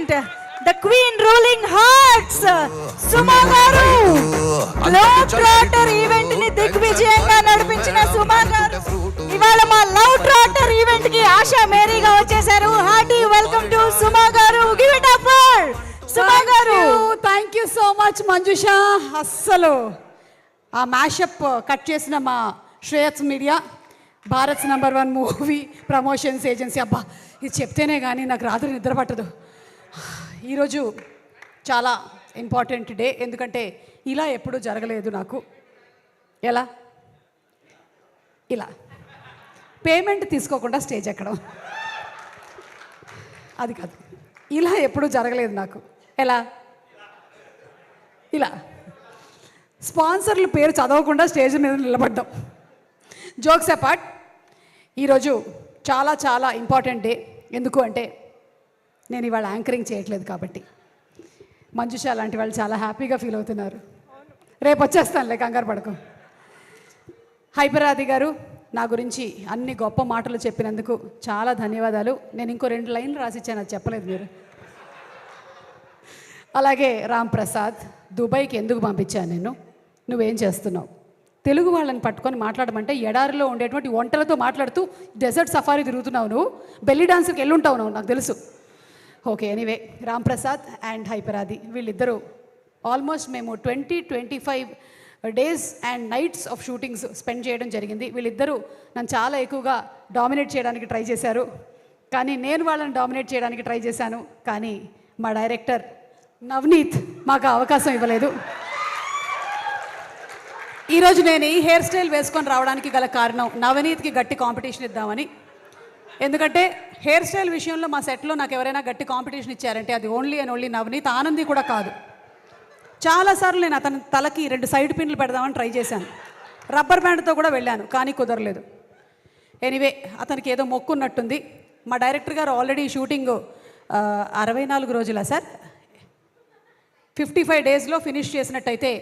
present the queen ruling hearts, సుమా గారు. Globe trotter event ని దిగ్విజయంగా నడిపించిన సుమా గారు ఇవాళ మా లవ్ ట్రాటర్ ఈవెంట్ కి ఆశా మేరీగా వచ్చేసారు. హార్టీ వెల్కమ్ టు సుమా గారు. గివ్ ఇట్ అప్ ఫర్ సుమా గారు. Thank you so much Manjusha. అస్సలు ఆ మ్యాషప్ కట్ చేసిన మా Shreyas media, Bharat #1 movie promotions agency. అబ్బా, ఇది చెప్తేనే కానీ నాకు రాత్రి నిద్ర పట్టదు. ఈరోజు చాలా ఇంపార్టెంట్ డే, ఎందుకంటే ఇలా ఎప్పుడూ జరగలేదు నాకు. ఎలా? ఇలా పేమెంట్ తీసుకోకుండా స్టేజ్ ఎక్కడం, అది కాదు. ఇలా ఎప్పుడూ జరగలేదు నాకు. ఎలా? ఇలా స్పాన్సర్ల పేరు చదవకుండా స్టేజ్ మీద నిలబడ్డాం. జోక్స్ అపార్ట్, ఈరోజు చాలా చాలా ఇంపార్టెంట్ డే. ఎందుకు అంటే నేను ఇవాళ యాంకరింగ్ చేయట్లేదు కాబట్టి. మంజుష లాంటి వాళ్ళు చాలా హ్యాపీగా ఫీల్ అవుతున్నారు. రేపు వచ్చేస్తానులే, కంగారు పడకు. హైపరాది గారు నా గురించి అన్ని గొప్ప మాటలు చెప్పినందుకు చాలా ధన్యవాదాలు. నేను ఇంకో 2 లైన్లు రాసిచ్చాను, అది చెప్పలేదు మీరు. అలాగే రామ్ ప్రసాద్, దుబాయ్కి ఎందుకు పంపించాను నేను? నువ్వేం చేస్తున్నావు? తెలుగు వాళ్ళని పట్టుకొని మాట్లాడమంటే ఎడారిలో ఉండేటువంటి ఒంటలతో మాట్లాడుతూ డెజర్ట్ సఫారీ తిరుగుతున్నావు నువ్వు. బెల్లీ డాన్స్కి వెళ్ళుంటావు నువ్వు, నాకు తెలుసు. Okay, anyway, Ram Prasad and Hyper Aadi వీళ్ళిద్దరూ ఆల్మోస్ట్ మేము 20-25 days and nights of shootings spend చేయడం జరిగింది. వీళ్ళిద్దరూ నన్ను చాలా ఎక్కువగా డామినేట్ చేయడానికి ట్రై చేశారు, కానీ నేను వాళ్ళని డామినేట్ చేయడానికి ట్రై చేశాను. కానీ మా డైరెక్టర్ నవనీత్ మాకు అవకాశం ఇవ్వలేదు. ఈరోజు నేను ఈ హెయిర్ స్టైల్ వేసుకొని రావడానికి గల కారణం నవనీత్కి గట్టి కాంపిటీషన్ ఇద్దామని. ఎందుకంటే హెయిర్ స్టైల్ విషయంలో మా సెట్లో నాకు ఎవరైనా గట్టి కాంపిటీషన్ ఇచ్చారంటే అది only and only Navneet. Anandi కూడా కాదు. చాలాసార్లు నేను అతని తలకి 2 సైడ్ పిన్లు పెడదామని ట్రై చేశాను, రబ్బర్ బ్యాండ్తో కూడా వెళ్ళాను, కానీ కుదరలేదు. ఎనీవే, అతనికి ఏదో మొక్కున్నట్టుంది. మా డైరెక్టర్ గారు ఆల్రెడీ షూటింగ్ 64 రోజులా సార్, 55 డేస్లో ఫినిష్ చేసినట్టయితే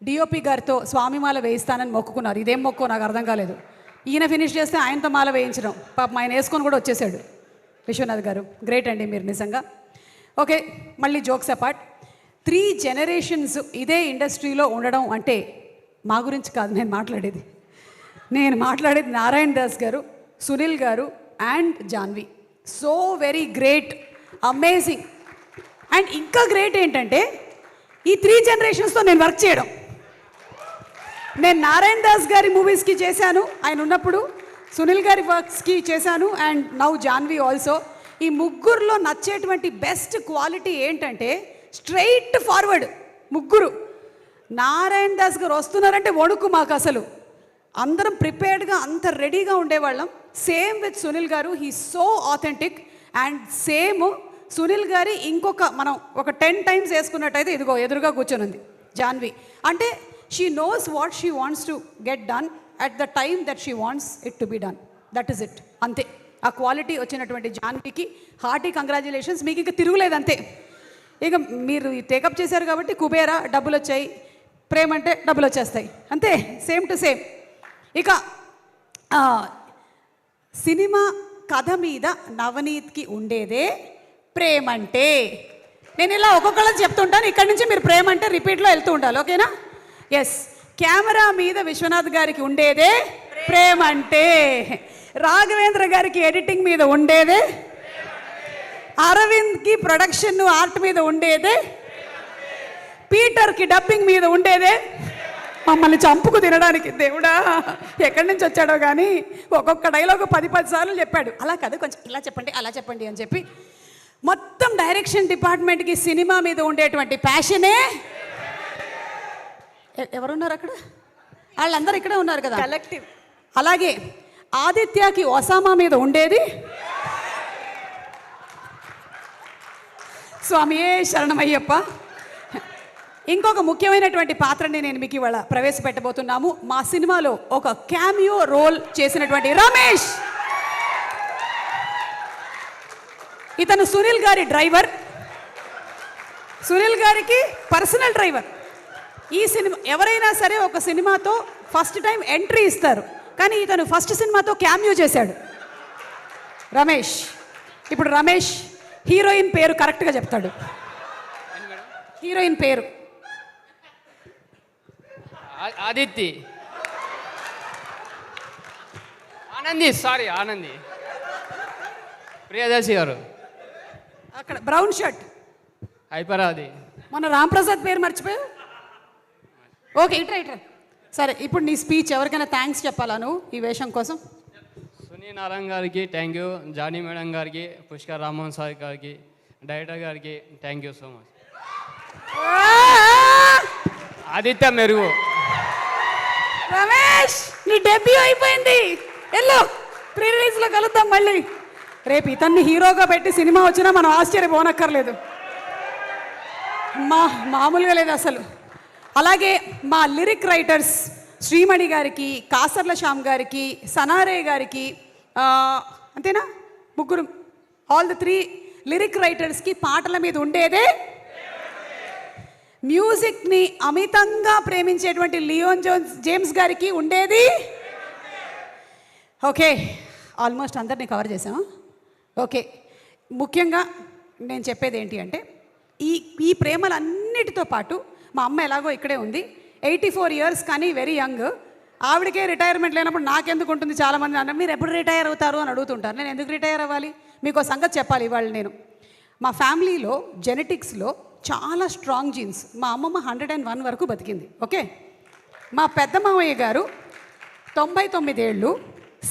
డిఓపి గారితో స్వామిమాల వేయిస్తానని మొక్కుకున్నారు. ఇదేం మొక్కో నాకు అర్థం కాలేదు. ఈయన ఫినిష్ చేస్తే ఆయనతో మాల వేయించడం, పాపం ఆయన వేసుకొని కూడా వచ్చేసాడు. విశ్వనాథ్ గారు గ్రేట్ అండి మీరు నిజంగా. ఓకే, మళ్ళీ జోక్స్ అపార్ట్, 3 జనరేషన్స్ ఇదే ఇండస్ట్రీలో ఉండడం అంటే మా గురించి కాదు నేను మాట్లాడేది Narayana Das garu, Sunil garu and Janvi. So very great, amazing. And ఇంకా గ్రేట్ ఏంటంటే ఈ 3 జనరేషన్స్తో నేను వర్క్ చేయడం. నేను నారాయణ దాస్ గారి మూవీస్కి చేశాను ఆయన ఉన్నప్పుడు, సునీల్ గారి వర్క్స్కి చేశాను, అండ్ నౌ జాన్వి ఆల్సో. ఈ ముగ్గురులో నచ్చేటువంటి బెస్ట్ క్వాలిటీ ఏంటంటే స్ట్రైట్ ఫార్వర్డ్ ముగ్గురు. నారాయణ దాస్ గారు వస్తున్నారంటే వణుకు మాకు అసలు. అందరం ప్రిపేర్డ్గా అంత రెడీగా ఉండేవాళ్ళం. సేమ్ విత్ సునీల్ గారు, he so authentic. And same Sunil గారి ఇంకొక మనం ఒక 10 టైమ్స్ వేసుకున్నట్టయితే ఇదిగో ఎదురుగా కూర్చొని ఉంది జాన్వి. అంటే she knows what she wants to get done at the time that she wants it to be done. That is it, అంతే. ఆ క్వాలిటీ వచ్చినటువంటి జాన్వికి హార్టీ కంగ్రాచులేషన్స్. మీకు ఇంకా తిరుగులేదు అంతే. ఇక మీరు టేకప్ చేశారు కాబట్టి కుబేరా డబ్బులు వచ్చాయి, ప్రేమ అంటే డబ్బులు వచ్చేస్తాయి, అంతే, సేమ్ టు సేమ్. ఇక సినిమా కథ మీద నవనీత్కి ఉండేదే ప్రేమంటే. నేను ఇలా ఒక్కొక్కళ్ళని చెప్తుంటాను, ఇక్కడి నుంచి మీరు ప్రేమంటే రిపీట్లో వెళ్తూ ఉండాలి, ఓకేనా? ఎస్. కెమెరా మీద విశ్వనాథ్ గారికి ఉండేదే ప్రేమంటే, రాఘవేంద్ర గారికి ఎడిటింగ్ మీద ఉండేదే, అరవింద్కి ప్రొడక్షన్ ఆర్ట్ మీద ఉండేదే, పీటర్కి డబ్బింగ్ మీద ఉండేదే, మమ్మల్ని చంపుకు తినడానికి దేవుడా ఎక్కడి నుంచి వచ్చాడో కానీ ఒక్కొక్క డైలాగు 10 సార్లు చెప్పాడు. అలా కాదు, కొంచెం ఇలా చెప్పండి అలా చెప్పండి అని చెప్పి మొత్తం డైరెక్షన్ డిపార్ట్మెంట్కి సినిమా మీద ఉండేటువంటి ప్యాషనే. ఎవరున్నారు అక్కడ? వాళ్ళందరూ ఇక్కడే ఉన్నారు కదా, కలెక్టివ్. అలాగే ఆదిత్యకి ఒసామా మీద ఉండేది స్వామియే శరణమయ్యప్ప. ఇంకొక ముఖ్యమైనటువంటి పాత్రని నేను మీకు ఇవాళ ప్రవేశపెట్టబోతున్నాము. మా సినిమాలో ఒక క్యామియో రోల్ చేసినటువంటి రమేష్. ఇతను సునీల్ గారి డ్రైవర్, సునీల్ గారికి పర్సనల్ డ్రైవర్. ఈ సినిమా ఎవరైనా సరే ఒక సినిమాతో ఫస్ట్ టైం ఎంట్రీ ఇస్తారు, కానీ ఇతను ఫస్ట్ సినిమాతో క్యామియో చేశాడు రమేష్. ఇప్పుడు రమేష్ హీరోయిన్ పేరు కరెక్ట్గా చెప్తాడు. హీరోయిన్ పేరు ఆదిత్య ఆనంది, సారీ ఆనంది, ప్రియదర్శి గారు, అక్కడ బ్రౌన్ షర్ట్ హైపరాది. మన రాంప్రసాద్ పేరు మర్చిపోయావు. ఓకే, ఇట్రా. సరే, ఇప్పుడు నీ స్పీచ్ ఎవరికైనా థ్యాంక్స్ చెప్పాలా నువ్వు ఈ వేషం కోసం? సునీల్ నారాయణ గారికి థ్యాంక్ యూ, జానీ మేడం గారికి, పుష్కర్ రామ్మోహన్ సార్ గారికి, డైరెక్టర్ గారికి thank you so much. Aditya మెరుగు. రమేష్, నీ డెబ్యూ అయిపోయింది. ఎల్లో ప్రీ రిలీజ్లో కలుద్దాం మళ్ళీ. రేపు ఇతన్ని హీరోగా పెట్టి సినిమా వచ్చినా మనం ఆశ్చర్యపోనక్కర్లేదు. మామూలుగా లేదు అసలు. అలాగే మా లిరిక్ రైటర్స్ శ్రీమణి గారికి, కాసర్ల శ్యామ్ గారికి, సనారే గారికి, అంతేనా, ముగ్గురు, ఆల్ ది 3 లిరిక్ రైటర్స్కి పాటల మీద ఉండేదే, మ్యూజిక్ని అమితంగా ప్రేమించేటువంటి లియోన్ జేమ్స్ గారికి ఉండేది. ఓకే, ఆల్మోస్ట్ అందరినీ కవర్ చేసాము. ఓకే, ముఖ్యంగా నేను చెప్పేది ఏంటి అంటే ఈ ప్రేమలన్నిటితో పాటు మా అమ్మ ఎలాగో ఇక్కడే ఉంది, 84 ఇయర్స్ కానీ వెరీ యంగ్. ఆవిడకే రిటైర్మెంట్ లేనప్పుడు నాకెందుకు ఉంటుంది? చాలామంది అన్నారు మీరు ఎప్పుడు రిటైర్ అవుతారు అని అడుగుతుంటారు. నేను ఎందుకు రిటైర్ అవ్వాలి? మీకు ఒక సంగతి చెప్పాలి ఇవాళ. నేను మా ఫ్యామిలీలో జెనెటిక్స్లో చాలా స్ట్రాంగ్ జీన్స్. మా అమ్మమ్మ 101 వరకు బతికింది. ఓకే, మా పెద్ద మామయ్య గారు 99 ఏళ్ళు,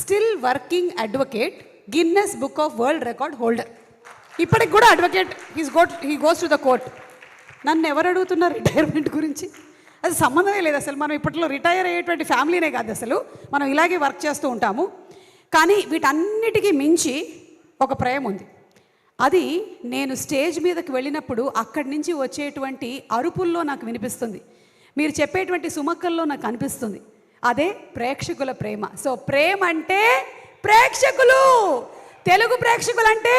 still working advocate, Guinness book of world record holder. ఇప్పటికి కూడా advocate. He goes to the court. నన్ను ఎవరు అడుగుతున్నారు రిటైర్మెంట్ గురించి? అది సంబంధమే లేదు అసలు. మనం ఇప్పట్లో రిటైర్ అయ్యేటువంటి ఫ్యామిలీనే కాదు అసలు, మనం ఇలాగే వర్క్ చేస్తూ ఉంటాము. కానీ వీటన్నిటికీ మించి ఒక ప్రేమ ఉంది. అది నేను స్టేజ్ మీదకి వెళ్ళినప్పుడు అక్కడి నుంచి వచ్చేటువంటి అరుపుల్లో నాకు వినిపిస్తుంది, మీరు చెప్పేటువంటి సుమక్కల్లో నాకు అనిపిస్తుంది. అదే ప్రేక్షకుల ప్రేమ. సో ప్రేమ అంటే ప్రేక్షకులు, తెలుగు ప్రేక్షకులు అంటే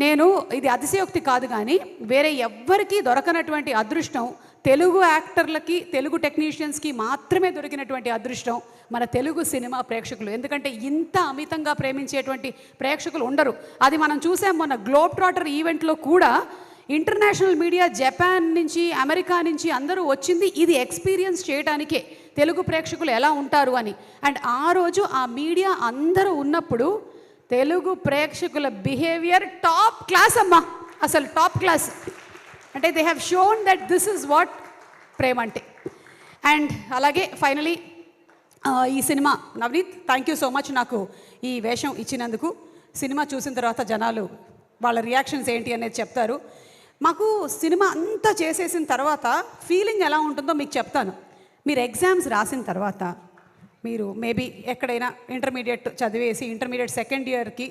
నేను ఇది అతిశయోక్తి కాదు కానీ వేరే ఎవ్వరికీ దొరకనటువంటి అదృష్టం తెలుగు యాక్టర్లకి, తెలుగు టెక్నీషియన్స్కి మాత్రమే దొరికినటువంటి అదృష్టం మన తెలుగు సినిమా ప్రేక్షకులు. ఎందుకంటే ఇంత అమితంగా ప్రేమించేటువంటి ప్రేక్షకులు ఉండరు. అది మనం చూసాం మొన్న గ్లోబ్ ట్రాటర్ ఈవెంట్లో కూడా. ఇంటర్నేషనల్ మీడియా, జపాన్ నుంచి, అమెరికా నుంచి అందరూ వచ్చింది ఇది ఎక్స్పీరియన్స్ చేయడానికే తెలుగు ప్రేక్షకులు ఎలా ఉంటారు అని. అండ్ ఆ రోజు ఆ మీడియా అందరూ ఉన్నప్పుడు తెలుగు ప్రేక్షకుల బిహేవియర్ టాప్ క్లాస్ అమ్మా, అసలు టాప్ క్లాస్. అంటే they have shown that this is what ప్రేమ అంటే. అండ్ అలాగే ఫైనలీ ఈ సినిమా, Navaneeth thank you so much నాకు ఈ వేషం ఇచ్చినందుకు. సినిమా చూసిన తర్వాత జనాలు వాళ్ళ రియాక్షన్స్ ఏంటి అనేది చెప్తారు. మాకు సినిమా అంతా చేసేసిన తర్వాత ఫీలింగ్ ఎలా ఉంటుందో మీకు చెప్తాను. మీరు ఎగ్జామ్స్ రాసిన తర్వాత, మీరు మేబీ ఎక్కడైనా ఇంటర్మీడియట్ చదివేసి ఇంటర్మీడియట్ సెకండ్ ఇయర్కి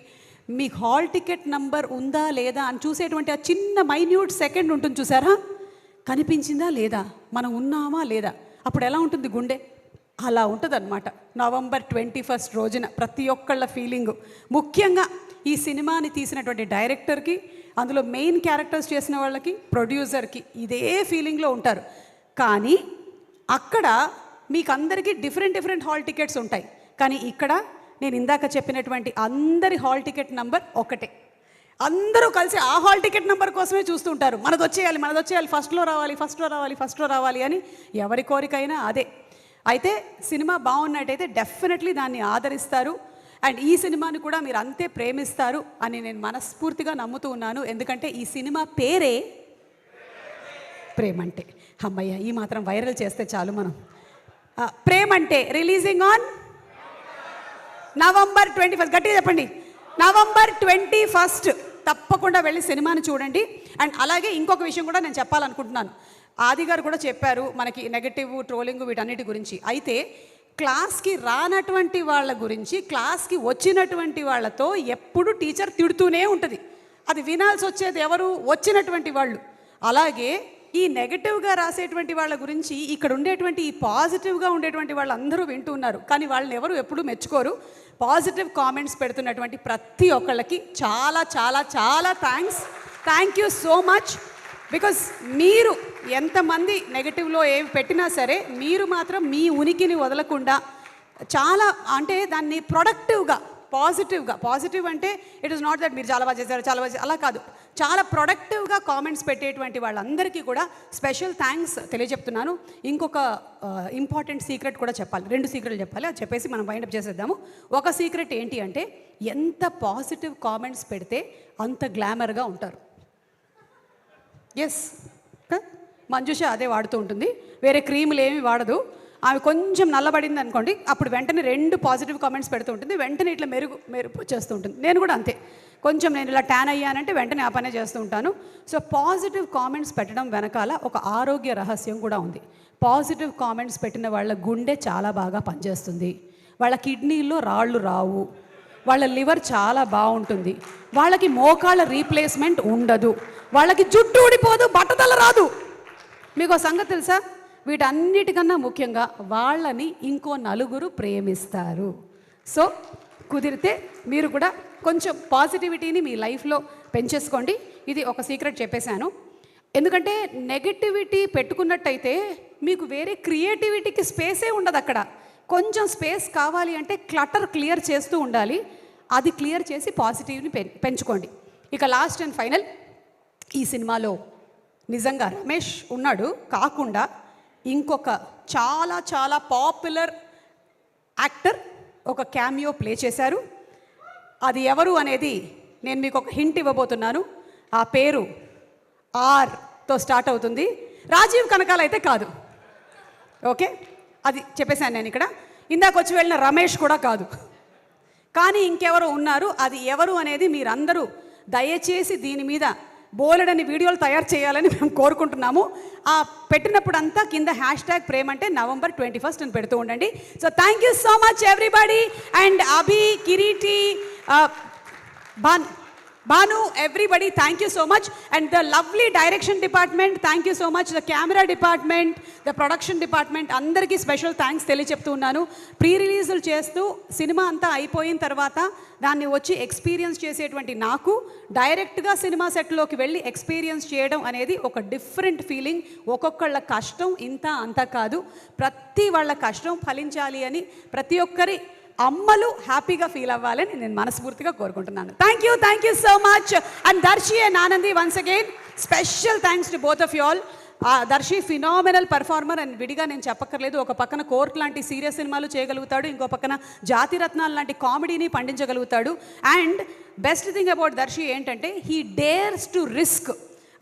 మీకు హాల్ టికెట్ నంబర్ ఉందా లేదా అని చూసేటువంటి ఆ చిన్న మైన్యూట్ సెకండ్ ఉంటుంది చూసారా, కనిపించిందా లేదా, మనం ఉన్నామా లేదా, అప్పుడు ఎలా ఉంటుంది గుండె? అలా ఉంటుంది అనమాట November 21 రోజున ప్రతి ఒక్కళ్ళ ఫీలింగు. ముఖ్యంగా ఈ సినిమాని తీసినటువంటి డైరెక్టర్కి, అందులో మెయిన్ క్యారెక్టర్స్ చేసిన వాళ్ళకి, ప్రొడ్యూసర్కి ఇదే ఫీలింగ్లో ఉంటారు. కానీ అక్కడ మీకు అందరికీ డిఫరెంట్ హాల్ టికెట్స్ ఉంటాయి. కానీ ఇక్కడ నేను ఇందాక చెప్పినటువంటి అందరి హాల్ టికెట్ నంబర్ ఒకటే. అందరూ కలిసి ఆ హాల్ టికెట్ నెంబర్ కోసమే చూస్తూ ఉంటారు. మనది వచ్చేయాలి, ఫస్ట్లో రావాలి అని ఎవరి కోరికైనా అదే. అయితే సినిమా బాగున్నట్టయితే డెఫినెట్లీ దాన్ని ఆదరిస్తారు. అండ్ ఈ సినిమాని కూడా మీరు అంతే ప్రేమిస్తారు అని నేను మనస్ఫూర్తిగా నమ్ముతూ ఉన్నాను. ఎందుకంటే ఈ సినిమా పేరే ప్రేమంటే. అమ్మయ్య, ఈ మాత్రం వైరల్ చేస్తే చాలు మనం. ప్రేమంటే రిలీజింగ్ ఆన్ November 21. గట్టిగా చెప్పండి, November 21. తప్పకుండా వెళ్ళి సినిమాని చూడండి. అండ్ అలాగే ఇంకొక విషయం కూడా నేను చెప్పాలనుకుంటున్నాను. ఆది గారు కూడా చెప్పారు మనకి నెగటివ్, ట్రోలింగ్ వీటన్నిటి గురించి. అయితే క్లాస్కి రానటువంటి వాళ్ళ గురించి క్లాస్కి వచ్చినటువంటి వాళ్ళతో ఎప్పుడు టీచర్ తిడుతూనే ఉంటుంది. అది వినాల్సి వచ్చేది ఎవరు? వచ్చినటువంటి వాళ్ళు. అలాగే ఈ నెగటివ్గా రాసేటువంటి వాళ్ళ గురించి ఇక్కడ ఉండేటువంటి ఈ పాజిటివ్గా ఉండేటువంటి వాళ్ళందరూ వింటూ ఉన్నారు. కానీ వాళ్ళని ఎవరు ఎప్పుడూ మెచ్చుకోరు. పాజిటివ్ కామెంట్స్ పెడుతున్నటువంటి ప్రతి ఒక్కళ్ళకి చాలా చాలా చాలా thank you so much. Because మీరు ఎంతమంది నెగటివ్లో ఏవి పెట్టినా సరే మీరు మాత్రం మీ ఉనికిని వదలకుండా చాలా, అంటే దాన్ని ప్రొడక్టివ్గా పాజిటివ్ అంటే ఇట్ ఈస్ నాట్ దట్ మీరు చాలా బాగా చేశారు చాలా బాగా అలా కాదు, చాలా ప్రొడక్టివ్గా కామెంట్స్ పెట్టేటువంటి వాళ్ళందరికీ కూడా స్పెషల్ థ్యాంక్స్ తెలియజెప్తున్నాను. ఇంకొక ఇంపార్టెంట్ సీక్రెట్ కూడా చెప్పాలి, 2 సీక్రెట్లు చెప్పాలి, అది చెప్పేసి మనం వైండప్ చేసేద్దాము. ఒక సీక్రెట్ ఏంటి అంటే ఎంత పాజిటివ్ కామెంట్స్ పెడితే అంత గ్లామర్గా ఉంటారు. ఎస్, మంజుష అదే వాడుతూ ఉంటుంది, వేరే క్రీములు ఏమి వాడదు. ఆమె కొంచెం నల్లబడింది అనుకోండి, అప్పుడు వెంటనే 2 పాజిటివ్ కామెంట్స్ పెడుతూ ఉంటుంది, వెంటనే ఇట్లా మెరుపు చేస్తూ ఉంటుంది. నేను కూడా అంతే, కొంచెం నేను ఇలా ట్యాన్ అయ్యానంటే వెంటనే ఆ పనే చేస్తూ ఉంటాను. సో పాజిటివ్ కామెంట్స్ పెట్టడం వెనకాల ఒక ఆరోగ్య రహస్యం కూడా ఉంది. పాజిటివ్ కామెంట్స్ పెట్టిన వాళ్ళ గుండె చాలా బాగా పనిచేస్తుంది, వాళ్ళ కిడ్నీల్లో రాళ్ళు రావు, వాళ్ళ లివర్ చాలా బాగుంటుంది, వాళ్ళకి మోకాళ్ళ రీప్లేస్మెంట్ ఉండదు, వాళ్ళకి జుట్టు ఊడిపోదు, బట్టతల రాదు. మీకు ఒక సంగతి తెలుసా, వీటన్నిటికన్నా ముఖ్యంగా వాళ్ళని ఇంకో నలుగురు ప్రేమిస్తారు. సో కుదిరితే మీరు కూడా కొంచెం పాజిటివిటీని మీ లైఫ్లో పెంచేసుకోండి. ఇది ఒక సీక్రెట్ చెప్పేశాను. ఎందుకంటే నెగటివిటీ పెట్టుకున్నట్టయితే మీకు వేరే క్రియేటివిటీకి స్పేసే ఉండదు. అక్కడ కొంచెం స్పేస్ కావాలి అంటే క్లటర్ క్లియర్ చేస్తూ ఉండాలి, అది క్లియర్ చేసి పాజిటివ్ని పెంచుకోండి. ఇక లాస్ట్ అండ్ ఫైనల్, ఈ సినిమాలో నిజంగా రమేష్ ఉన్నాడు కాకుండా ఇంకొక చాలా చాలా పాపులర్ యాక్టర్ ఒక క్యామియో ప్లే చేశారు. అది ఎవరు అనేది నేను మీకు ఒక హింట్ ఇవ్వబోతున్నాను. ఆ పేరు ఆర్తో స్టార్ట్ అవుతుంది. రాజీవ్ కనకాల అయితే కాదు, ఓకే, అది చెప్పేశాను నేను ఇక్కడ. ఇందాక వచ్చి వెళ్ళిన రమేష్ కూడా కాదు, కానీ ఇంకెవరు ఉన్నారు. అది ఎవరు అనేది మీరందరూ దయచేసి దీని మీద బోలెడని వీడియోలు తయారు చేయాలని మేము కోరుకుంటున్నాము. ఆ పెట్టినప్పుడు అంతా కింద #ప్రేమంటే November 21 అని పెడుతూ ఉండండి. So thank you so much everybody, and Abhi, Kireeti, Banu, everybody, thank you so much. And the lovely direction department, thank you so much. The camera department, the production department, అందరికీ స్పెషల్ థ్యాంక్స్ తెలియచెప్తూ ఉన్నాను. Pre రిలీజులు చేస్తూ cinema అంతా అయిపోయిన తర్వాత దాన్ని వచ్చి experience చేసేటువంటి నాకు డైరెక్ట్గా సినిమా సెట్లోకి వెళ్ళి ఎక్స్పీరియన్స్ చేయడం అనేది ఒక డిఫరెంట్ ఫీలింగ్. ఒక్కొక్కళ్ళ కష్టం ఇంత అంత కాదు, ప్రతి వాళ్ళ కష్టం ఫలించాలి అని ప్రతి ఒక్కరి అమ్మలు హ్యాపీగా ఫీల్ అవ్వాలని నేను మనస్ఫూర్తిగా కోరుకుంటున్నాను. Thank you so much. And Darshi and Anandi, once again special thanks to both of you all. Darshi phenomenal performer అని విడిగా నేను చెప్పక్కర్లేదు. ఒక పక్కన కోర్ట్ లాంటి సీరియస్ సినిమాలు చేయగలుగుతాడు, ఇంకో పక్కన జాతిరత్నాలు లాంటి కామెడీని పండించగలుగుతాడు. And best thing about Darshi ఏంటంటే హీ డేర్స్ టు రిస్క్.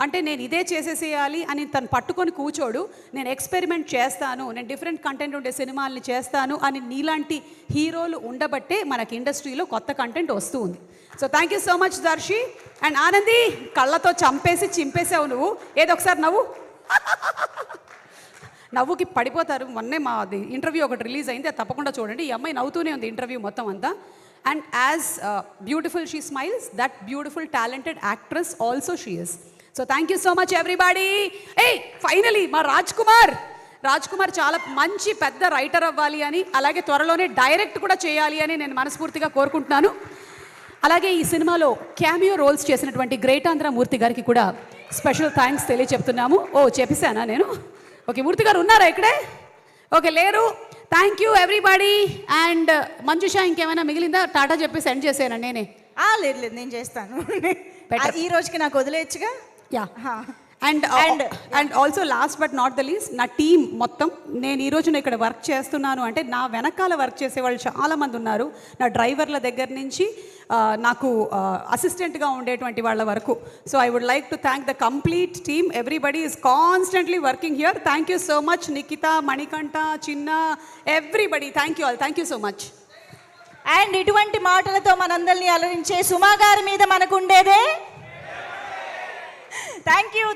అంటే నేను ఇదే చేసేసేయాలి అని తను పట్టుకొని కూర్చోడు, నేను ఎక్స్పెరిమెంట్ చేస్తాను, నేను డిఫరెంట్ కంటెంట్ ఉండే సినిమాల్ని చేస్తాను అని నీలాంటి హీరోలు ఉండబట్టే మనకి ఇండస్ట్రీలో కొత్త కంటెంట్ వస్తూ ఉంది. So thank you so much Darshi. And Anandi, కళ్ళతో చంపేసి చింపేసావు నువ్వు. ఏదో ఒకసారి నవ్వుకి పడిపోతారు. మొన్నే మాది ఇంటర్వ్యూ ఒకటి రిలీజ్ అయింది, అది తప్పకుండా చూడండి. ఈ అమ్మాయి నవ్వుతూనే ఉంది ఇంటర్వ్యూ మొత్తం అంతా. And as beautiful she smiles, that beautiful talented actress also she is. So thank you so much everybody. Finally మా రాజ్ కుమార్ చాలా మంచి పెద్ద రైటర్ అవ్వాలి అని, అలాగే త్వరలోనే డైరెక్ట్ కూడా చేయాలి అని నేను మనస్ఫూర్తిగా కోరుకుంటున్నాను. అలాగే ఈ సినిమాలో క్యామియో రోల్స్ చేసినటువంటి గ్రేటాంధ్ర మూర్తి గారికి కూడా స్పెషల్ థ్యాంక్స్ తెలియచెప్తున్నాము. చెప్పేశానా నేను? ఓకే, మూర్తి గారు ఉన్నారా ఇక్కడే? ఓకే, లేరు. Thank you everybody. And Manjusha, ఇంకేమైనా మిగిలిందా? టాటా చెప్పి సెండ్ చేసాను నేనే. లేదు, నేను చేస్తాను. ఈ రోజుకి నాకు వదిలేయచ్చుగా. Yeah, and also last but not the least, నా టీం మొత్తం, నేను ఈరోజు ఇక్కడ వర్క్ చేస్తున్నాను అంటే నా వెనకాల వర్క్ చేసే వాళ్ళు చాలామంది ఉన్నారు. నా డ్రైవర్ల దగ్గర నుంచి నాకు అసిస్టెంట్గా ఉండేటువంటి వాళ్ళ వరకు. So I would like to thank the complete team. Everybody is constantly working here. Thank you so much Nikhita, Manikanta, Chinna, everybody, thank you all. Thank you so much. And ఇటువంటి మాటలతో మనందరినీ అలరించే సుమా గారి మీద మనకు ఉండేదే thank you.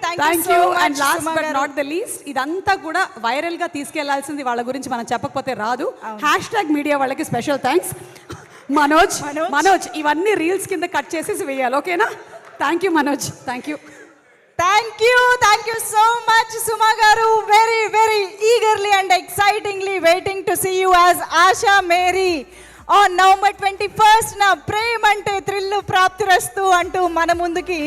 And last but not the least, ఇదంతా కూడా వైరల్గా తీసుకెళ్లాల్సింది వాళ్ళ గురించి మనం చెప్పకపోతే రాదు. #మీడియా వాళ్ళకి స్పెషల్ థ్యాంక్స్. మనోజ్ ఇవన్నీ రీల్స్ కింద కట్ చేసేసి వేయాలి, ఓకేనా? Thank you Manoj. Thank you so much Suma garu. Very very eagerly and excitingly waiting to see you as Asha Mary on November 21 నా ప్రేమంటే థ్రిల్ ప్రాప్తిరస్తు అంటూ మన ముందుకి